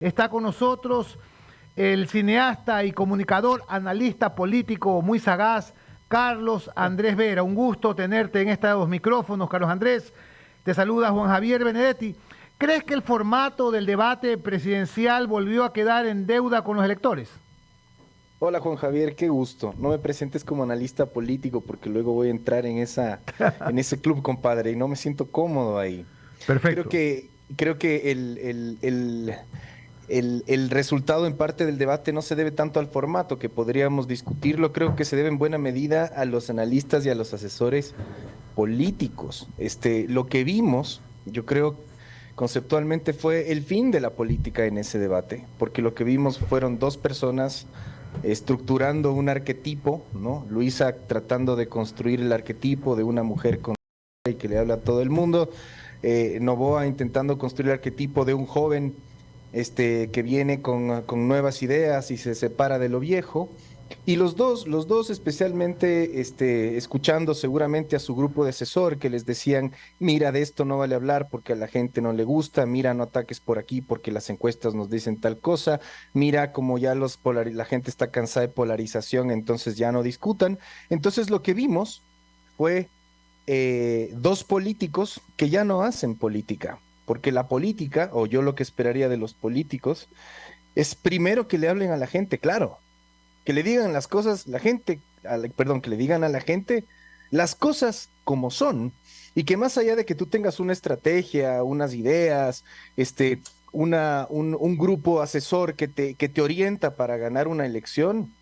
Está con nosotros el cineasta y comunicador, analista político muy sagaz, Carlos Andrés Vera. Un gusto tenerte en estos micrófonos, Carlos Andrés. Te saluda Juan Javier Benedetti. ¿Crees que el formato del debate presidencial volvió a quedar en deuda con los electores? Hola Juan Javier, qué gusto. No me presentes como analista político porque luego voy a entrar en ese club, compadre, y no me siento cómodo ahí. Creo Perfecto. que, creo que el resultado en parte del debate no se debe tanto al formato, que podríamos discutirlo. Creo que se debe en buena medida a los analistas y a los asesores políticos. Lo que vimos, yo creo, conceptualmente fue el fin de la política en ese debate, porque lo que vimos fueron dos personas estructurando un arquetipo, ¿no? Luisa tratando de construir el arquetipo de una mujer con y que le habla a todo el mundo, Novoa intentando construir el arquetipo de un joven que viene con nuevas ideas y se separa de lo viejo. Y los dos especialmente escuchando seguramente a su grupo de asesor que les decían, mira, de esto no vale hablar porque a la gente no le gusta, mira, no ataques por aquí porque las encuestas nos dicen tal cosa, mira, como ya la gente está cansada de polarización, entonces ya no discutan. Entonces lo que vimos fue dos políticos que ya no hacen política, porque la política, o yo lo que esperaría de los políticos, es primero que le hablen a la gente, claro, que le digan las cosas, perdón, que le digan a la gente las cosas como son, y que más allá de que tú tengas una estrategia, unas ideas, un grupo asesor que te orienta para ganar una elección,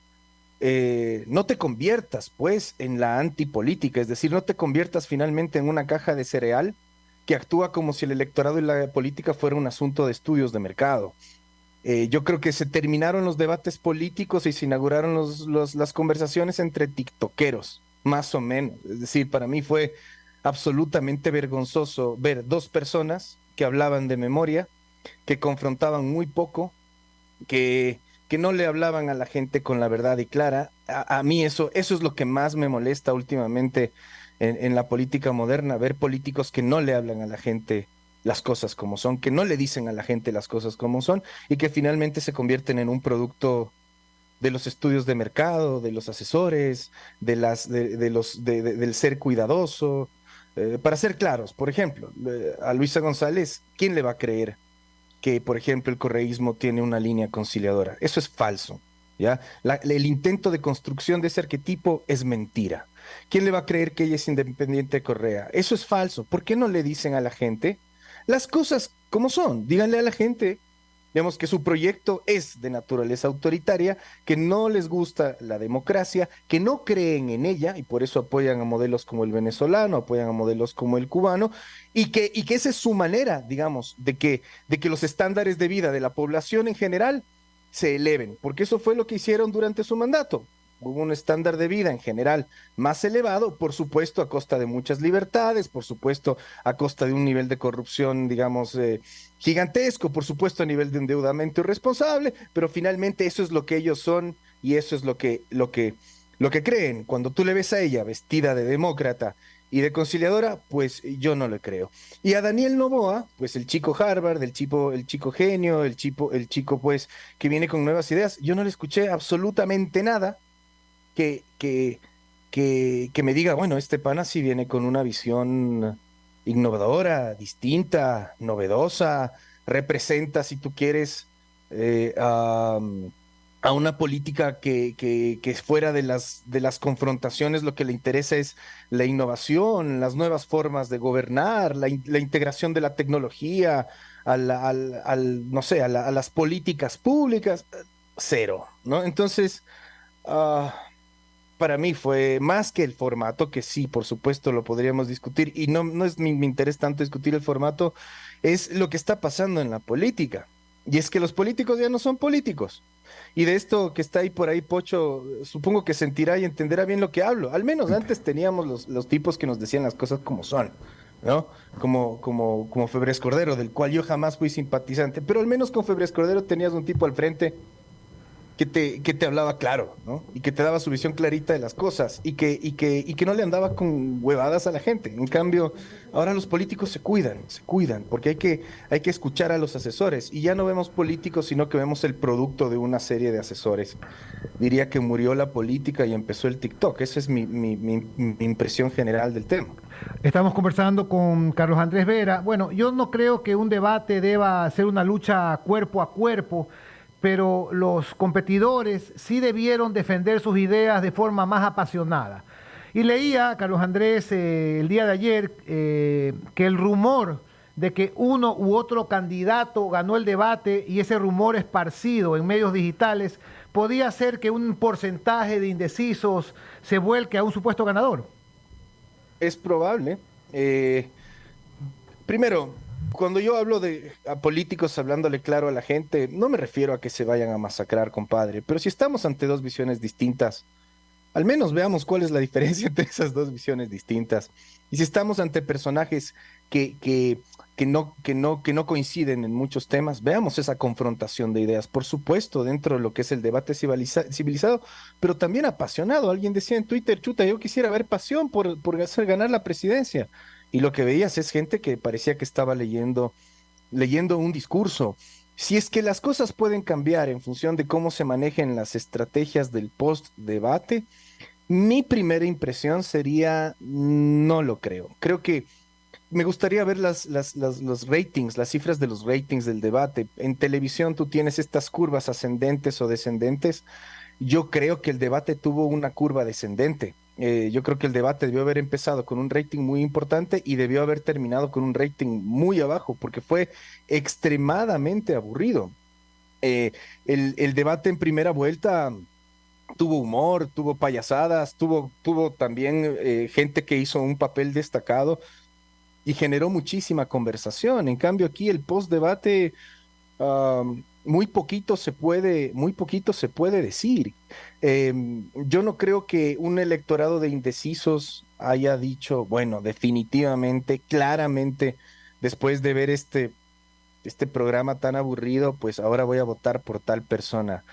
no te conviertas, pues, en la antipolítica, es decir, no te conviertas finalmente en una caja de cereal que actúa como si el electorado y la política fuera un asunto de estudios de mercado. Yo creo que se terminaron los debates políticos y se inauguraron las conversaciones entre tiktokeros, más o menos. Es decir, para mí fue absolutamente vergonzoso ver dos personas que hablaban de memoria, que confrontaban muy poco, que no le hablaban a la gente con la verdad y clara. A mí eso es lo que más me molesta últimamente en la política moderna, ver políticos que no le hablan a la gente las cosas como son, que no le dicen a la gente las cosas como son y que finalmente se convierten en un producto de los estudios de mercado, de los asesores, del ser cuidadoso. Para ser claros, por ejemplo, a Luisa González, ¿quién le va a creer que, por ejemplo, el correísmo tiene una línea conciliadora? Eso es falso, ¿ya? El intento de construcción de ese arquetipo es mentira. ¿Quién le va a creer que ella es independiente de Correa? Eso es falso. ¿Por qué no le dicen a la gente las cosas como son? Díganle a la gente, digamos, que su proyecto es de naturaleza autoritaria, que no les gusta la democracia, que no creen en ella y por eso apoyan a modelos como el venezolano, apoyan a modelos como el cubano, y que esa es su manera, digamos, de que los estándares de vida de la población en general se eleven, porque eso fue lo que hicieron durante su mandato. Hubo un estándar de vida en general más elevado, por supuesto, a costa de muchas libertades, por supuesto, a costa de un nivel de corrupción, digamos, gigantesco, por supuesto, a nivel de endeudamiento irresponsable, pero finalmente eso es lo que ellos son y eso es lo que creen. Cuando tú le ves a ella vestida de demócrata y de conciliadora, pues yo no le creo. Y a Daniel Noboa, pues el chico Harvard, el chico genio, el chico pues que viene con nuevas ideas, yo no le escuché absolutamente nada que, que, que me diga, bueno, este pana sí viene con una visión innovadora, distinta, novedosa, representa, si tú quieres, a una política que es fuera de las confrontaciones, lo que le interesa es la innovación, las nuevas formas de gobernar, la integración de la tecnología no sé, a las políticas públicas, cero, ¿no? Entonces, ah, para mí fue más que el formato, que sí, por supuesto, lo podríamos discutir, y no es mi interés tanto discutir el formato, es lo que está pasando en la política. Y es que los políticos ya no son políticos. Y de esto que está ahí por ahí, Pocho, supongo que sentirá y entenderá bien lo que hablo. Al menos antes teníamos los tipos que nos decían las cosas como son, ¿no? Como Febres Cordero, del cual yo jamás fui simpatizante, pero al menos con Febres Cordero tenías un tipo al frente que te hablaba claro, ¿no? Y que te daba su visión clarita de las cosas y que no le andaba con huevadas a la gente. En cambio, ahora los políticos se cuidan, porque hay que escuchar a los asesores y ya no vemos políticos, sino que vemos el producto de una serie de asesores. Diría que murió la política y empezó el TikTok. Esa es mi impresión general del tema. Estamos conversando con Carlos Andrés Vera. Bueno, yo no creo que un debate deba ser una lucha cuerpo a cuerpo, pero los competidores sí debieron defender sus ideas de forma más apasionada. Y leía, Carlos Andrés, el día de ayer, que el rumor de que uno u otro candidato ganó el debate y ese rumor esparcido en medios digitales podía hacer que un porcentaje de indecisos se vuelque a un supuesto ganador. Es probable. Primero, cuando yo hablo de a políticos hablándole claro a la gente, no me refiero a que se vayan a masacrar, compadre, pero si estamos ante dos visiones distintas, al menos veamos cuál es la diferencia entre esas dos visiones distintas. Y si estamos ante personajes que, que, que no coinciden en muchos temas, veamos esa confrontación de ideas. Por supuesto, dentro de lo que es el debate civilizado, pero también apasionado. Alguien decía en Twitter, chuta, yo quisiera ver pasión por hacer ganar la presidencia. Y lo que veías es gente que parecía que estaba leyendo un discurso. Si es que las cosas pueden cambiar en función de cómo se manejen las estrategias del post-debate, mi primera impresión sería, no lo creo. Creo que me gustaría ver los ratings, las cifras de los ratings del debate. En televisión tú tienes estas curvas ascendentes o descendentes. Yo creo que el debate tuvo una curva descendente. Yo creo que el debate debió haber empezado con un rating muy importante y debió haber terminado con un rating muy abajo, porque fue extremadamente aburrido. El debate en primera vuelta tuvo humor, tuvo payasadas, tuvo también gente que hizo un papel destacado y generó muchísima conversación. En cambio, aquí el post-debate, muy poquito se puede decir. Yo no creo que un electorado de indecisos haya dicho, bueno, definitivamente, claramente, después de ver este programa tan aburrido, pues ahora voy a votar por tal persona.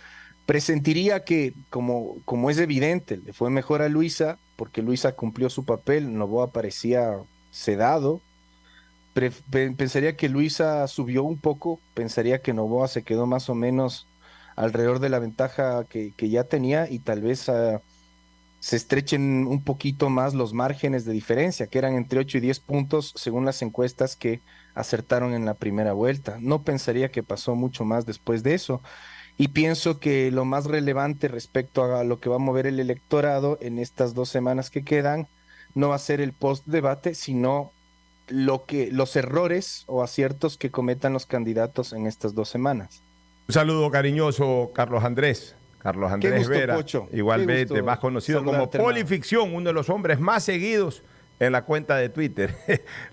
Presentiría que, como es evidente, le fue mejor a Luisa, porque Luisa cumplió su papel, Noboa parecía sedado. Pensaría que Luisa subió un poco, pensaría que Noboa se quedó más o menos alrededor de la ventaja que ya tenía y tal vez se estrechen un poquito más los márgenes de diferencia, que eran entre 8 y 10 puntos según las encuestas que acertaron en la primera vuelta. No pensaría que pasó mucho más después de eso. Y pienso que lo más relevante respecto a lo que va a mover el electorado en estas 2 semanas que quedan no va a ser el post-debate, sino los errores o aciertos que cometan los candidatos en estas 2 semanas. Un saludo cariñoso, Carlos Andrés. Carlos Qué Andrés gusto, Vera, Pocho. igualmente, Qué gusto más conocido como saludarte, hermano. Polificción, uno de los hombres más seguidos en la cuenta de Twitter.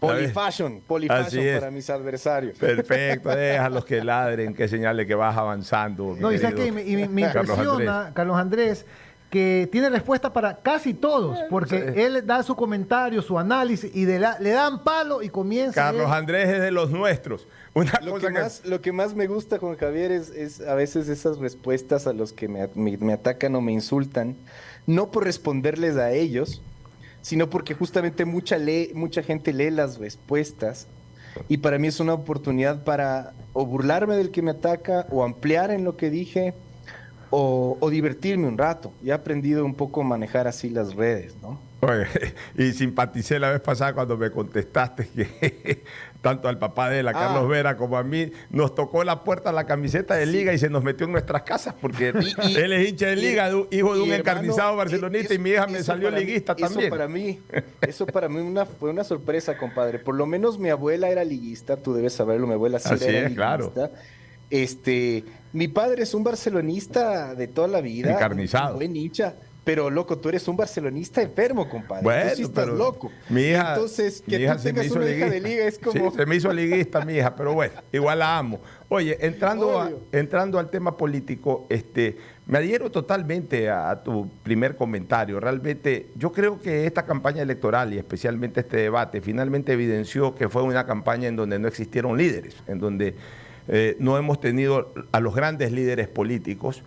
Polifashion para mis adversarios. Perfecto, déjalos que ladren, que señale que vas avanzando. No, y sabes que me impresiona, Carlos Andrés, que tiene respuesta para casi todos, porque él da su comentario, su análisis, y le dan palo y comienza. Carlos Andrés es de los nuestros. Lo que más me gusta, Juan Javier, es a veces esas respuestas a los que me atacan o me insultan, no por responderles a ellos, sino porque justamente mucha gente lee las respuestas y para mí es una oportunidad para o burlarme del que me ataca o ampliar en lo que dije o divertirme un rato. Ya he aprendido un poco a manejar así las redes, ¿no? Oye, y simpaticé la vez pasada cuando me contestaste que tanto al papá de él, a Carlos Vera, como a mí, nos tocó la puerta la camiseta de Liga y se nos metió en nuestras casas porque él es hincha de Liga, hijo de un encarnizado barcelonista y mi hija me salió liguista también. Eso para mí fue una sorpresa, compadre. Por lo menos mi abuela era liguista, tú debes saberlo, mi abuela sí era liguista. Claro. Mi padre es un barcelonista de toda la vida. Encarnizado. Un buen hincha. Pero, loco, tú eres un barcelonista enfermo, compadre. Bueno, tú sí estás loco. Mi hija, entonces, que mi hija tú tengas una hija de Liga es como... Sí, se me hizo liguista mi hija, pero bueno, igual la amo. Oye, entrando al tema político, me adhiero totalmente a tu primer comentario. Realmente, yo creo que esta campaña electoral y especialmente este debate finalmente evidenció que fue una campaña en donde no existieron líderes, en donde no hemos tenido a los grandes líderes políticos,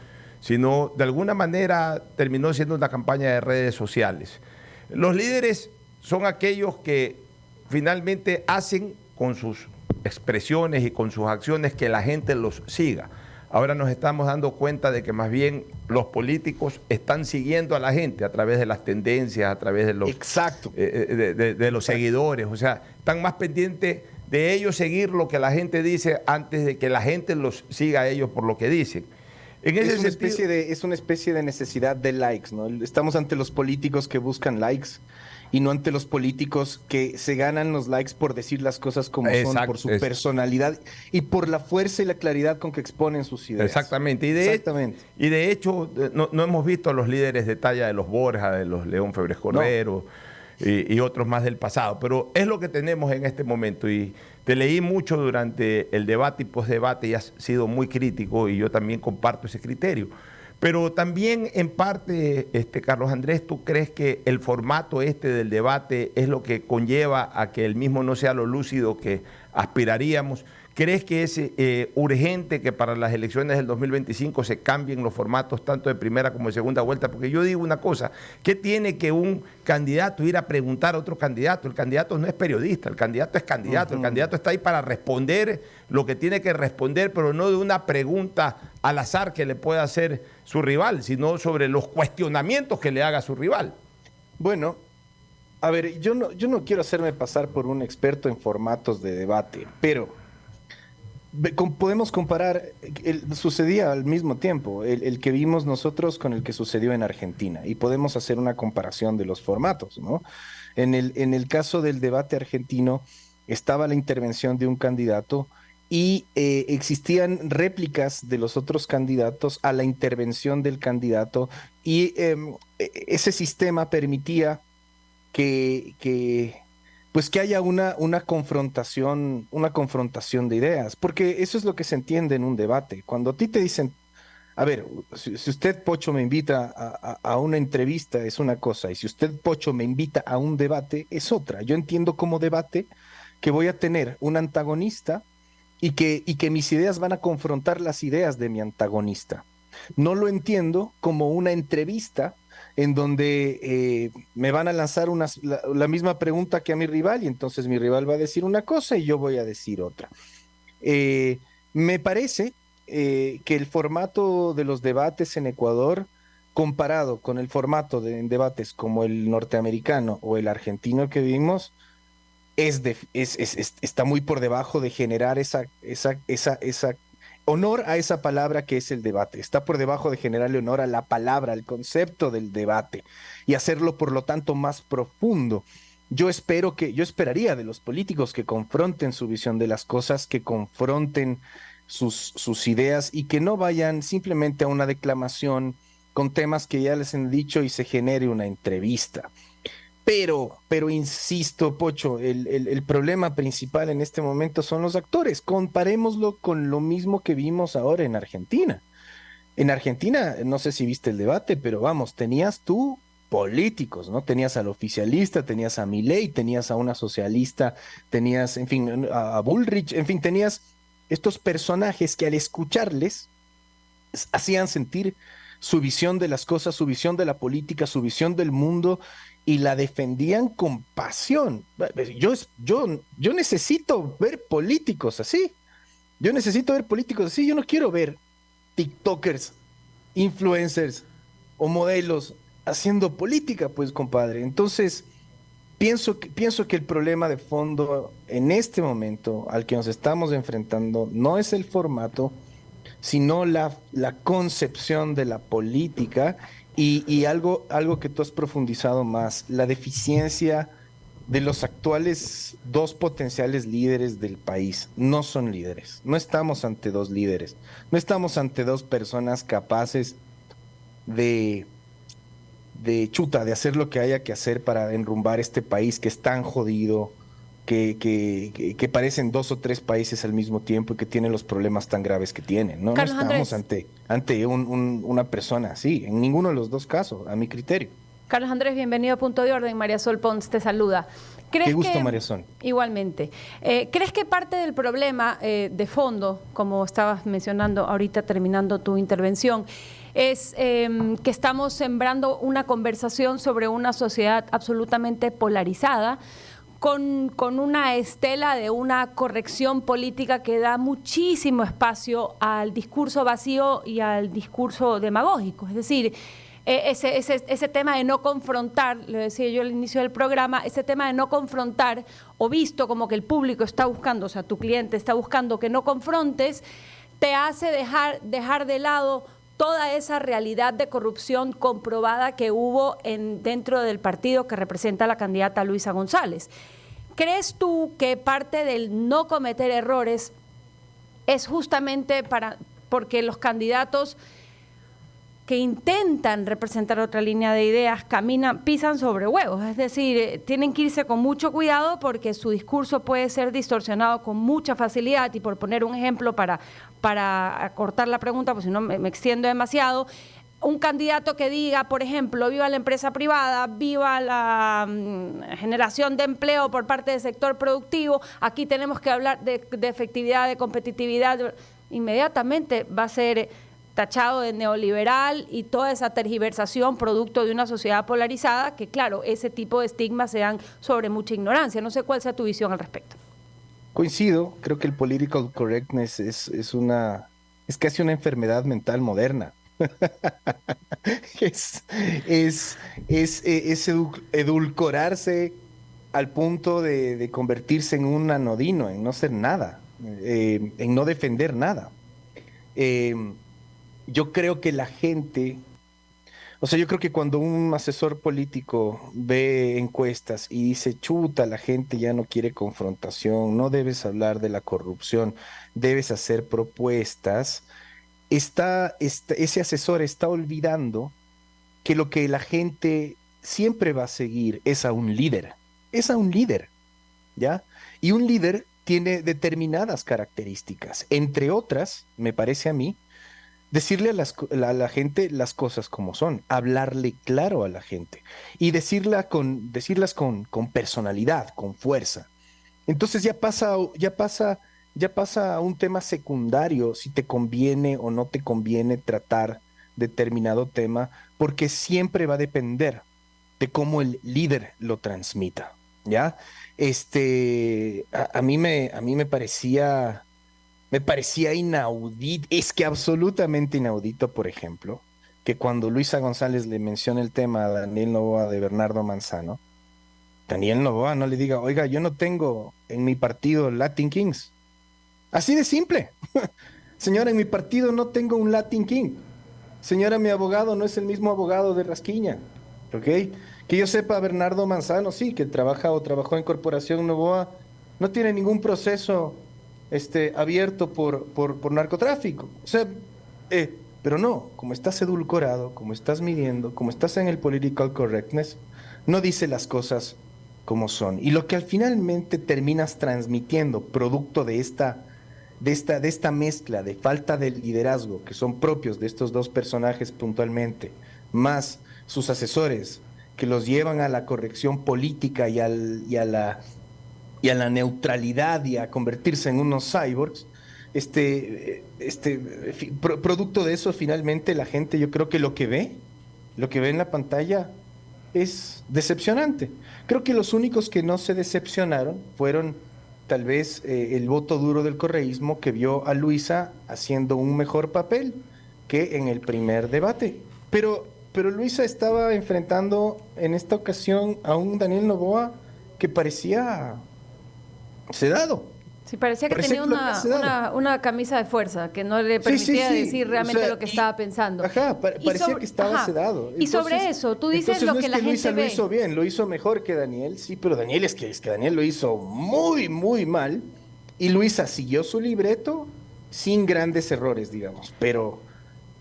sino de alguna manera terminó siendo una campaña de redes sociales. Los líderes son aquellos que finalmente hacen con sus expresiones y con sus acciones que la gente los siga. Ahora nos estamos dando cuenta de que más bien los políticos están siguiendo a la gente a través de las tendencias, a través de los, Exacto. De los seguidores. O sea, están más pendientes de ellos seguir lo que la gente dice antes de que la gente los siga a ellos por lo que dicen. En ese sentido, es una especie de necesidad de likes, ¿no? Estamos ante los políticos que buscan likes y no ante los políticos que se ganan los likes por decir las cosas como son, por su personalidad y por la fuerza y la claridad con que exponen sus ideas. Exactamente. Y de hecho, no hemos visto a los líderes de talla de los Borja, de los León Febres Cordero, y otros más del pasado, pero es lo que tenemos en este momento. Y te leí mucho durante el debate y postdebate y has sido muy crítico y yo también comparto ese criterio. Pero también en parte, Carlos Andrés, ¿tú crees que el formato del debate es lo que conlleva a que el mismo no sea lo lúcido que aspiraríamos? ¿Crees que es urgente que para las elecciones del 2025 se cambien los formatos tanto de primera como de segunda vuelta? Porque yo digo una cosa, ¿qué tiene que un candidato ir a preguntar a otro candidato? El candidato no es periodista, el candidato es candidato, el candidato está ahí para responder lo que tiene que responder, pero no de una pregunta al azar que le pueda hacer su rival, sino sobre los cuestionamientos que le haga su rival. Bueno, a ver, yo no quiero hacerme pasar por un experto en formatos de debate, pero podemos comparar, sucedía al mismo tiempo, el que vimos nosotros con el que sucedió en Argentina, y podemos hacer una comparación de los formatos, ¿no? En el caso del debate argentino, estaba la intervención de un candidato y existían réplicas de los otros candidatos a la intervención del candidato, y ese sistema permitía que haya una confrontación de ideas, porque eso es lo que se entiende en un debate. Cuando a ti te dicen, a ver, si usted, Pocho, me invita a una entrevista, es una cosa, y si usted, Pocho, me invita a un debate, es otra. Yo entiendo como debate que voy a tener un antagonista y que mis ideas van a confrontar las ideas de mi antagonista. No lo entiendo como una entrevista en donde me van a lanzar la misma pregunta que a mi rival, y entonces mi rival va a decir una cosa y yo voy a decir otra. Me parece que el formato de los debates en Ecuador, comparado con el formato de debates como el norteamericano o el argentino que vimos, está muy por debajo de generar esa honor a esa palabra que es el debate. Está por debajo de generarle honor a la palabra, al concepto del debate, y hacerlo, por lo tanto, más profundo. Yo esperaría de los políticos que confronten su visión de las cosas, que confronten sus ideas y que no vayan simplemente a una declamación con temas que ya les han dicho y se genere una entrevista. Pero insisto, Pocho, el problema principal en este momento son los actores. Comparémoslo con lo mismo que vimos ahora en Argentina. En Argentina, no sé si viste el debate, pero vamos, tenías tú políticos, ¿no? Tenías al oficialista, tenías a Milei, tenías a una socialista, tenías, en fin, a Bullrich, en fin, tenías estos personajes que al escucharles hacían sentir su visión de las cosas, su visión de la política, su visión del mundo, y la defendían con pasión. Yo necesito ver políticos así. Yo no quiero ver TikTokers, influencers o modelos haciendo política, pues, compadre. Entonces, pienso que el problema de fondo en este momento al que nos estamos enfrentando no es el formato, sino la concepción de la política y algo que tú has profundizado más, la deficiencia de los actuales dos potenciales líderes del país. No son líderes, no estamos ante dos líderes, no estamos ante dos personas capaces de hacer lo que haya que hacer para enrumbar este país que es tan jodido, que parecen dos o tres países al mismo tiempo y que tienen los problemas tan graves que tienen. No estamos ante una persona así, en ninguno de los dos casos, a mi criterio. Carlos Andrés, bienvenido a Punto de Orden. María Sol Pons te saluda. Qué gusto, María Sol. Igualmente. ¿Crees que parte del problema de fondo, como estabas mencionando ahorita terminando tu intervención, es que estamos sembrando una conversación sobre una sociedad absolutamente polarizada, con una estela de una corrección política que da muchísimo espacio al discurso vacío y al discurso demagógico? Es decir, ese tema de no confrontar, lo decía yo al inicio del programa, ese tema de no confrontar, o visto como que el público está buscando, o sea, tu cliente está buscando que no confrontes, te hace dejar de lado toda esa realidad de corrupción comprobada que hubo dentro del partido que representa a la candidata Luisa González. ¿Crees tú que parte del no cometer errores es justamente porque los candidatos que intentan representar otra línea de ideas pisan sobre huevos? Es decir, tienen que irse con mucho cuidado porque su discurso puede ser distorsionado con mucha facilidad? Y por poner un ejemplo para acortar la pregunta, pues si no me extiendo demasiado, un candidato que diga, por ejemplo, viva la empresa privada, viva la generación de empleo por parte del sector productivo, aquí tenemos que hablar de efectividad, de competitividad, inmediatamente va a ser tachado de neoliberal y toda esa tergiversación producto de una sociedad polarizada, que claro, ese tipo de estigmas se dan sobre mucha ignorancia. No sé cuál sea tu visión al respecto. Coincido, creo que el political correctness es casi una enfermedad mental moderna. es edulcorarse al punto de convertirse en un anodino, en no ser nada, en no defender nada. Yo creo que la gente, o sea, yo creo que cuando un asesor político ve encuestas y dice, chuta, la gente ya no quiere confrontación, no debes hablar de la corrupción, debes hacer propuestas, ese asesor está olvidando que lo que la gente siempre va a seguir es a un líder, ¿ya? Y un líder tiene determinadas características, entre otras, me parece a mí, decirle a la gente las cosas como son, hablarle claro a la gente y decirlas con personalidad, con fuerza. Entonces ya pasa a un tema secundario si te conviene o no te conviene tratar determinado tema, porque siempre va a depender de cómo el líder lo transmita, ¿ya? A mí me parecía inaudito, es que absolutamente inaudito, por ejemplo, que cuando Luisa González le menciona el tema a Daniel Noboa de Bernardo Manzano, Daniel Noboa no le diga, oiga, yo no tengo en mi partido Latin Kings. Así de simple. Señora, en mi partido no tengo un Latin King. Señora, mi abogado no es el mismo abogado de Rasquiña. ¿Ok? Que yo sepa, Bernardo Manzano, sí, que trabajó en Corporación Noboa, no tiene ningún proceso abierto por narcotráfico. O sea, pero no, como estás edulcorado, como estás midiendo, como estás en el political correctness, no dice las cosas como son. Y lo que al finalmente terminas transmitiendo, producto de esta mezcla de falta de liderazgo que son propios de estos dos personajes puntualmente, más sus asesores que los llevan a la corrección política y a la neutralidad y a convertirse en unos cyborgs, producto de eso finalmente la gente, yo creo que lo que ve en la pantalla es decepcionante. Creo que los únicos que no se decepcionaron fueron tal vez el voto duro del correísmo, que vio a Luisa haciendo un mejor papel que en el primer debate. Pero Luisa estaba enfrentando en esta ocasión a un Daniel Noboa que parecía sedado. Sí, parecía que tenía una camisa de fuerza que no le permitía decir realmente lo que estaba pensando. Ajá, parecía que estaba sedado. Y sobre eso, tú dices lo que la gente Luisa ve. lo hizo bien, lo hizo mejor que Daniel, sí, pero Daniel es que Daniel lo hizo muy, muy mal. Y Luisa siguió su libreto sin grandes errores, digamos. Pero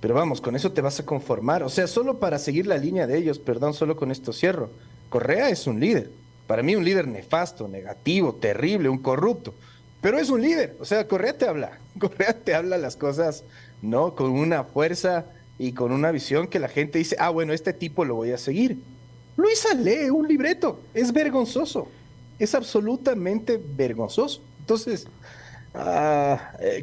vamos, con eso te vas a conformar. O sea, solo para seguir la línea de ellos, perdón, solo con esto cierro. Correa es un líder. Para mí un líder nefasto, negativo, terrible, un corrupto. Pero es un líder, o sea, Correa te habla las cosas, ¿no? Con una fuerza y con una visión que la gente dice, bueno, este tipo lo voy a seguir. Luisa lee un libreto, es vergonzoso. Es absolutamente vergonzoso. Entonces,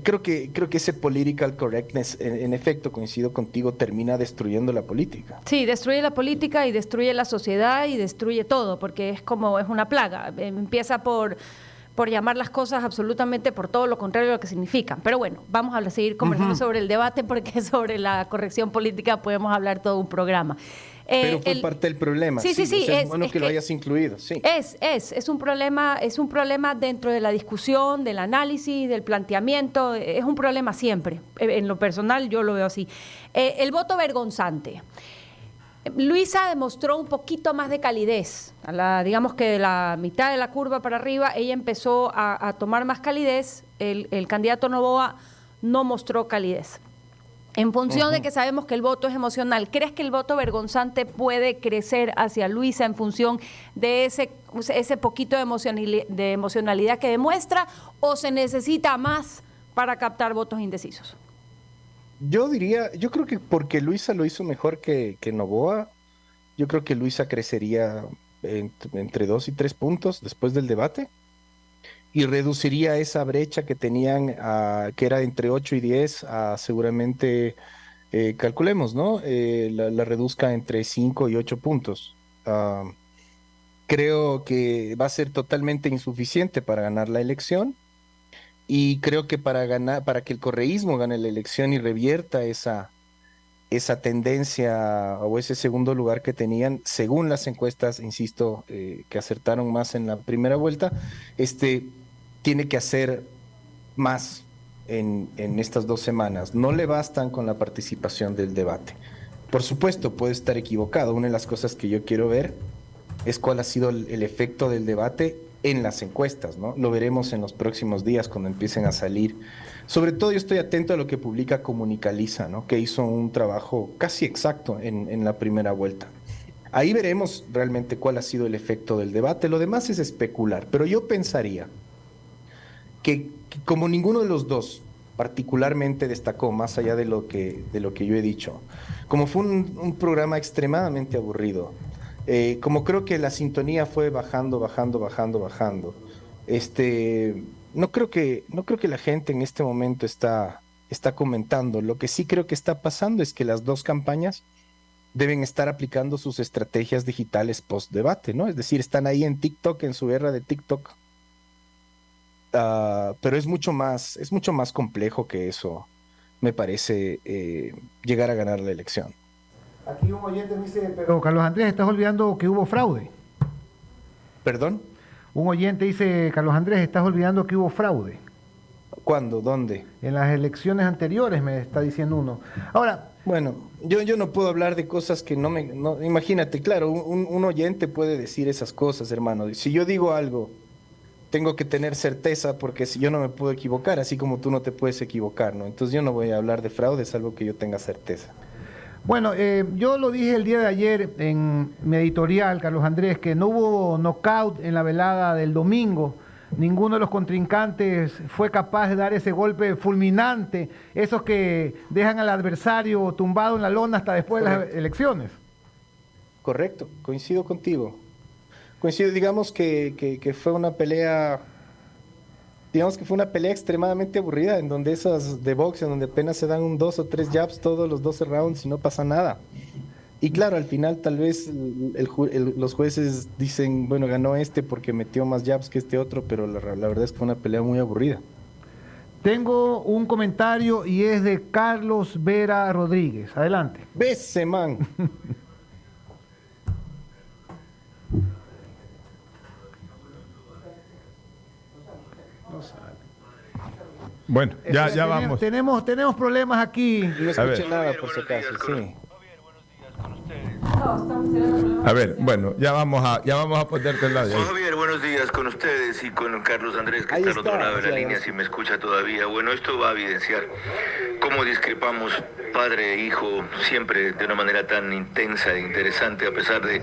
creo que ese political correctness, en efecto, coincido contigo, termina destruyendo la política. Sí, destruye la política y destruye la sociedad y destruye todo, porque es una plaga. Empieza por llamar las cosas absolutamente por todo lo contrario de lo que significan. Pero bueno, vamos a seguir conversando sobre el debate, porque sobre la corrección política podemos hablar todo un programa. Pero fue parte del problema. Sí. O sea, es bueno que lo hayas incluido. Sí. Es un problema dentro de la discusión, del análisis, del planteamiento. Es un problema siempre. En lo personal yo lo veo así. El voto vergonzante. Luisa demostró un poquito más de calidez. Digamos que de la mitad de la curva para arriba, ella empezó a tomar más calidez. El candidato Noboa no mostró calidez. En función de que sabemos que el voto es emocional, ¿crees que el voto vergonzante puede crecer hacia Luisa en función de ese poquito de emocionalidad que demuestra, o se necesita más para captar votos indecisos? Yo creo que porque Luisa lo hizo mejor que Noboa, yo creo que Luisa crecería entre 2 y 3 puntos después del debate y reduciría esa brecha que tenían, que era entre 8 y 10, a seguramente, calculemos, ¿no? La reduzca entre 5 y 8 puntos. Creo que va a ser totalmente insuficiente para ganar la elección. Y creo que para que el correísmo gane la elección y revierta esa tendencia o ese segundo lugar que tenían, según las encuestas, insisto, que acertaron más en la primera vuelta, tiene que hacer más en estas 2 semanas. No le bastan con la participación del debate. Por supuesto, puede estar equivocado. Una de las cosas que yo quiero ver es cuál ha sido el efecto del debate en las encuestas, ¿no? Lo veremos en los próximos días cuando empiecen a salir. Sobre todo yo estoy atento a lo que publica Comunicaliza, ¿no? Que hizo un trabajo casi exacto en la primera vuelta. Ahí veremos realmente cuál ha sido el efecto del debate. Lo demás es especular, pero yo pensaría que como ninguno de los dos particularmente destacó, más allá de lo que yo he dicho, como fue un programa extremadamente aburrido, como creo que la sintonía fue bajando, no creo que la gente en este momento está comentando. Lo que sí creo que está pasando es que las dos campañas deben estar aplicando sus estrategias digitales post-debate, ¿no? Es decir, están ahí en TikTok, en su guerra de TikTok. Pero es mucho más complejo que eso, me parece, llegar a ganar la elección. Aquí un oyente me dice, pero Carlos Andrés, estás olvidando que hubo fraude. ¿Perdón? Un oyente dice, Carlos Andrés, estás olvidando que hubo fraude. ¿Cuándo? ¿Dónde? En las elecciones anteriores, me está diciendo uno. Ahora... Bueno, yo no puedo hablar de cosas que no imagínate, claro, un oyente puede decir esas cosas, hermano. Si yo digo algo, tengo que tener certeza, porque si yo no me puedo equivocar, así como tú no te puedes equivocar, ¿no? Entonces yo no voy a hablar de fraude, es algo que yo tenga certeza. Bueno, yo lo dije el día de ayer en mi editorial, Carlos Andrés, que no hubo knockout en la velada del domingo. Ninguno de los contrincantes fue capaz de dar ese golpe fulminante, esos que dejan al adversario tumbado en la lona hasta después de las elecciones. Correcto, coincido contigo. Digamos que fue una pelea... Digamos que fue una pelea extremadamente aburrida, en donde esas de box, en donde apenas se dan 2 o 3 jabs todos los 12 rounds y no pasa nada. Y claro, al final tal vez los jueces dicen, bueno, ganó porque metió más jabs que este otro, pero la verdad es que fue una pelea muy aburrida. Tengo un comentario y es de Carlos Vera Rodríguez. Adelante. ¡Bese, man! Bueno, ya vamos. Tenemos problemas aquí. No escuché nada, por si acaso, sí. A ver, bueno, ya vamos a ponerte el lado. Juan Javier, buenos días con ustedes y con Carlos Andrés, que Ahí está al otro está, lado de la sí, línea, si me escucha todavía. Bueno, esto va a evidenciar cómo discrepamos padre e hijo siempre de una manera tan intensa e interesante, a pesar de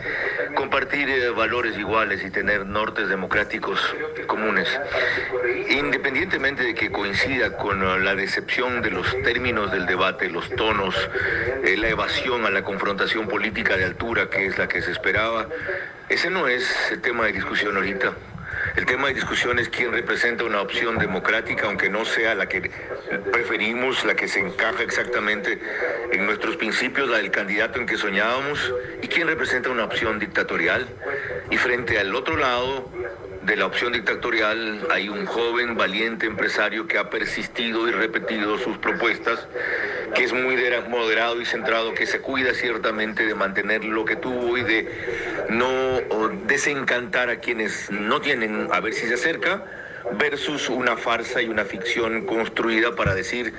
compartir valores iguales y tener nortes democráticos comunes. Independientemente de que coincida con la decepción de los términos del debate, los tonos, la evasión a la confrontación política de altura, que es la que se esperaba, ese no es el tema de discusión ahorita. El tema de discusión es quién representa una opción democrática, aunque no sea la que preferimos, la que se encaja exactamente en nuestros principios, la del candidato en que soñábamos, y quién representa una opción dictatorial. Y frente al otro lado de la opción dictatorial hay un joven, valiente empresario que ha persistido y repetido sus propuestas, que es muy moderado y centrado, que se cuida ciertamente de mantener lo que tuvo y de no desencantar a quienes no tienen, a ver si se acerca, versus una farsa y una ficción construida para decir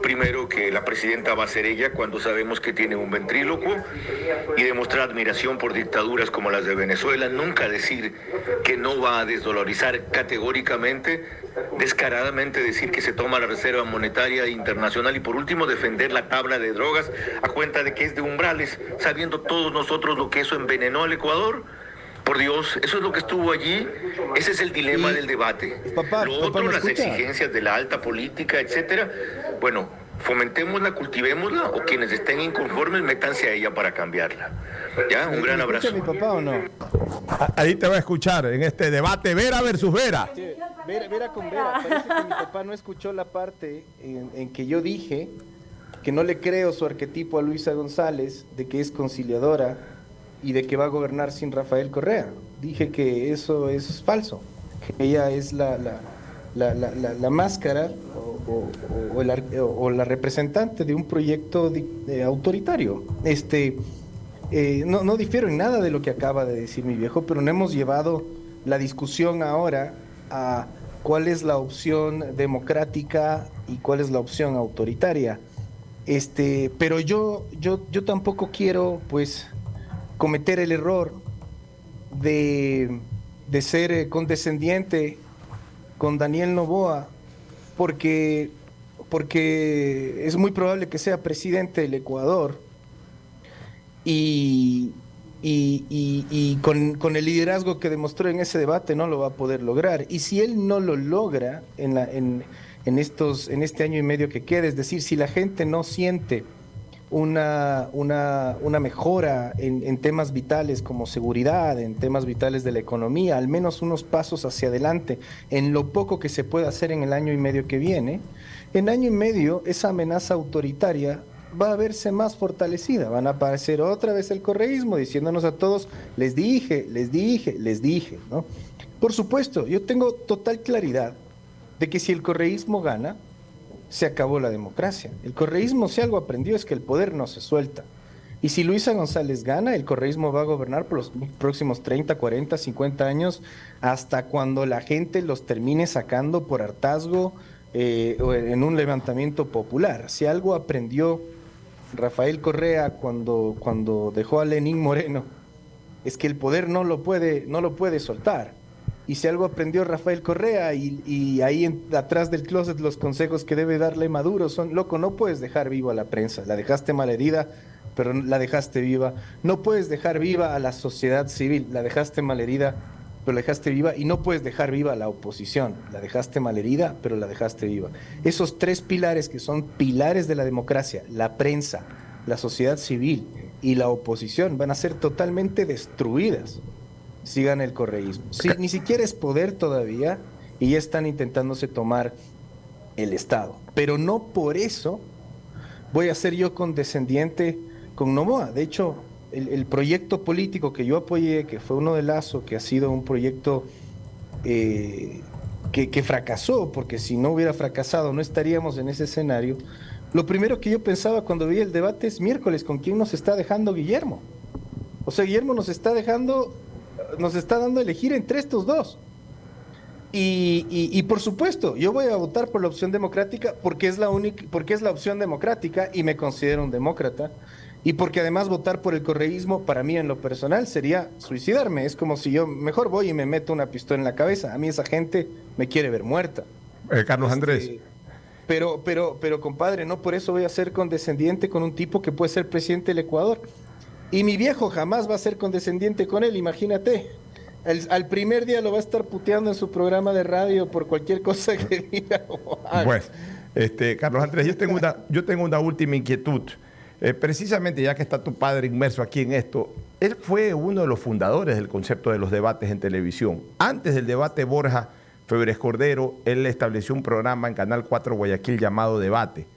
primero que la presidenta va a ser ella cuando sabemos que tiene un ventrílocuo, y demostrar admiración por dictaduras como las de Venezuela, nunca decir que no va a desdolarizar categóricamente, descaradamente decir que se toma la Reserva Monetaria Internacional, y por último defender la tabla de drogas a cuenta de que es de umbrales, sabiendo todos nosotros lo que eso envenenó al Ecuador. Por Dios, eso es lo que estuvo allí. Ese es el dilema del debate. Lo otro, las exigencias de la alta política, etcétera. Bueno, fomentémosla, cultivémosla, o quienes estén inconformes, métanse a ella para cambiarla. ¿Ya? Un gran abrazo. ¿Escucha mi papá o no? Ahí te va a escuchar en este debate Vera versus Vera. Sí, Vera con Vera. Parece que mi papá no escuchó la parte en que yo dije que no le creo su arquetipo a Luisa González, de que es conciliadora y de que va a gobernar sin Rafael Correa. Dije que eso es falso, que ella es la máscara o la representante de un proyecto autoritario. No difiero en nada de lo que acaba de decir mi viejo, pero no hemos llevado la discusión ahora a cuál es la opción democrática y cuál es la opción autoritaria. Pero yo tampoco quiero, pues, cometer el error de ser condescendiente con Daniel Noboa, porque es muy probable que sea presidente del Ecuador y con el liderazgo que demostró en ese debate no lo va a poder lograr. Y si él no lo logra en este año y medio que queda, es decir, si la gente no siente una mejora en temas vitales como seguridad, en temas vitales de la economía, al menos unos pasos hacia adelante en lo poco que se puede hacer en el año y medio que viene, en año y medio esa amenaza autoritaria va a verse más fortalecida. Van a aparecer otra vez el correísmo diciéndonos a todos, les dije, ¿no? Por supuesto, yo tengo total claridad de que si el correísmo gana, se acabó la democracia. El correísmo, si algo aprendió, es que el poder no se suelta. Y si Luisa González gana, el correísmo va a gobernar por los próximos 30, 40, 50 años, hasta cuando la gente los termine sacando por hartazgo o en un levantamiento popular. Si algo aprendió Rafael Correa cuando dejó a Lenín Moreno, es que el poder no lo puede soltar. Y si algo aprendió Rafael Correa, y ahí atrás del closet los consejos que debe darle Maduro son: loco, no puedes dejar vivo a la prensa, la dejaste malherida, pero la dejaste viva. No puedes dejar viva a la sociedad civil, la dejaste malherida, pero la dejaste viva. Y no puedes dejar viva a la oposición, la dejaste malherida, pero la dejaste viva. Esos tres pilares que son pilares de la democracia, la prensa, la sociedad civil y la oposición, van a ser totalmente destruidas si gana el correísmo. Si ni siquiera es poder todavía y ya están intentándose tomar el Estado. Pero no por eso voy a ser yo condescendiente con Noboa. De hecho, el proyecto político que yo apoyé, que fue uno de Lazo, que ha sido un proyecto que fracasó, porque si no hubiera fracasado no estaríamos en ese escenario. Lo primero que yo pensaba cuando vi el debate es: miércoles, ¿con quién nos está dejando Guillermo? O sea, Guillermo nos está dando a elegir entre estos dos. Y por supuesto, yo voy a votar por la opción democrática porque es la opción democrática y me considero un demócrata. Y porque además votar por el correísmo, para mí en lo personal, sería suicidarme. Es como si yo mejor voy y me meto una pistola en la cabeza. A mí esa gente me quiere ver muerta. Carlos Andrés. Pero compadre, no por eso voy a ser condescendiente con un tipo que puede ser presidente del Ecuador. Y mi viejo jamás va a ser condescendiente con él, imagínate. Al primer día lo va a estar puteando en su programa de radio por cualquier cosa que diga o haga. Bueno, Carlos Andrés, yo tengo una última inquietud. Precisamente, ya que está tu padre inmerso aquí en esto, él fue uno de los fundadores del concepto de los debates en televisión. Antes del debate Borja Febres Cordero, él estableció un programa en Canal 4 Guayaquil llamado Debate.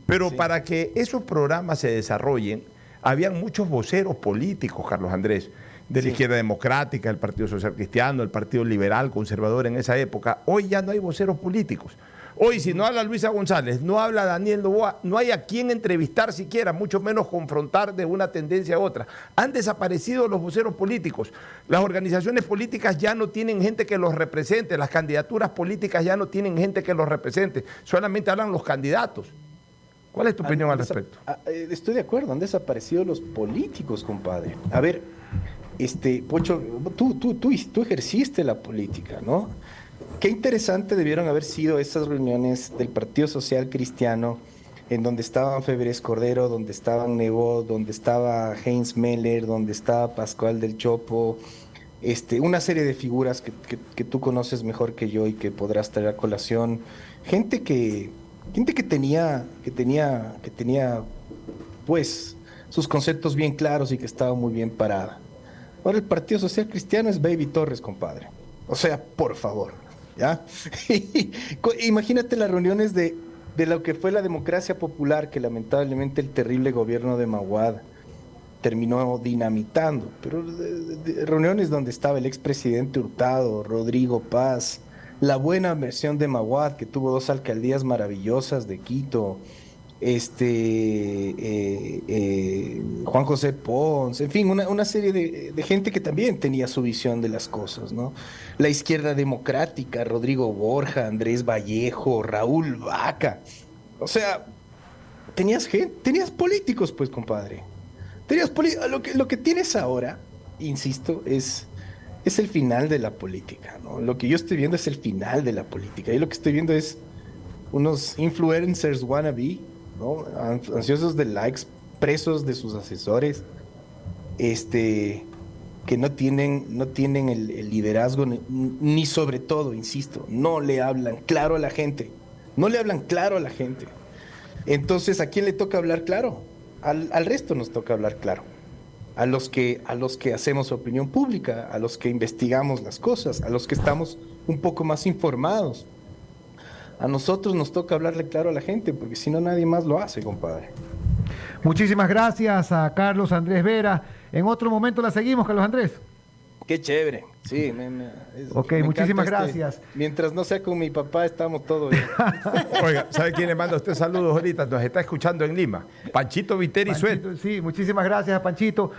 Pero para que esos programas se desarrollen, habían muchos voceros políticos, Carlos Andrés, de la izquierda democrática, el Partido Social Cristiano, el Partido Liberal, conservador en esa época. Hoy ya no hay voceros políticos. Hoy, si no habla Luisa González, no habla Daniel Noboa, no hay a quién entrevistar siquiera, mucho menos confrontar de una tendencia a otra. Han desaparecido los voceros políticos. Las organizaciones políticas ya no tienen gente que los represente, las candidaturas políticas ya no tienen gente que los represente, solamente hablan los candidatos. ¿Cuál es tu opinión al respecto? Estoy de acuerdo, han desaparecido los políticos, compadre. A ver, Pocho, tú ejerciste la política, ¿no? Qué interesante debieron haber sido esas reuniones del Partido Social Cristiano, en donde estaban Febres Cordero, donde estaban Nebot, donde estaba Heinz Meller, donde estaba Pascual del Chopo, una serie de figuras que tú conoces mejor que yo y que podrás traer a colación. Gente que tenía, pues, sus conceptos bien claros y que estaba muy bien parada. Ahora el Partido Social Cristiano es Baby Torres, compadre. O sea, por favor, ¿ya? Imagínate las reuniones de lo que fue la democracia popular, que lamentablemente el terrible gobierno de Maguad terminó dinamitando, pero de reuniones donde estaba el expresidente Hurtado, Rodrigo Paz, la buena versión de Maguad, que tuvo 2 alcaldías maravillosas de Quito, Juan José Pons, en fin, una serie de gente que también tenía su visión de las cosas, ¿no? La izquierda democrática, Rodrigo Borja, Andrés Vallejo, Raúl Vaca. O sea, tenías políticos, pues, compadre. Lo que tienes ahora, insisto, es el final de la política, ¿no? Lo que yo estoy viendo es el final de la política. Y lo que estoy viendo es unos influencers wannabe, ¿no? Ansiosos de likes, presos de sus asesores, que no tienen el liderazgo, ni sobre todo, insisto, no le hablan claro a la gente. No le hablan claro a la gente. Entonces, ¿a quién le toca hablar claro? Al resto nos toca hablar claro. A los que hacemos opinión pública, a los que investigamos las cosas, a los que estamos un poco más informados. A nosotros nos toca hablarle claro a la gente, porque si no nadie más lo hace, compadre. Muchísimas gracias a Carlos Andrés Vera. En otro momento la seguimos, Carlos Andrés. Qué chévere. Sí, ok, muchísimas gracias. Mientras no sea con mi papá, estamos todos bien. Oiga, ¿sabe quién le manda a usted saludos ahorita? Nos está escuchando en Lima. Panchito Viteri Suet. Sí, muchísimas gracias a Panchito.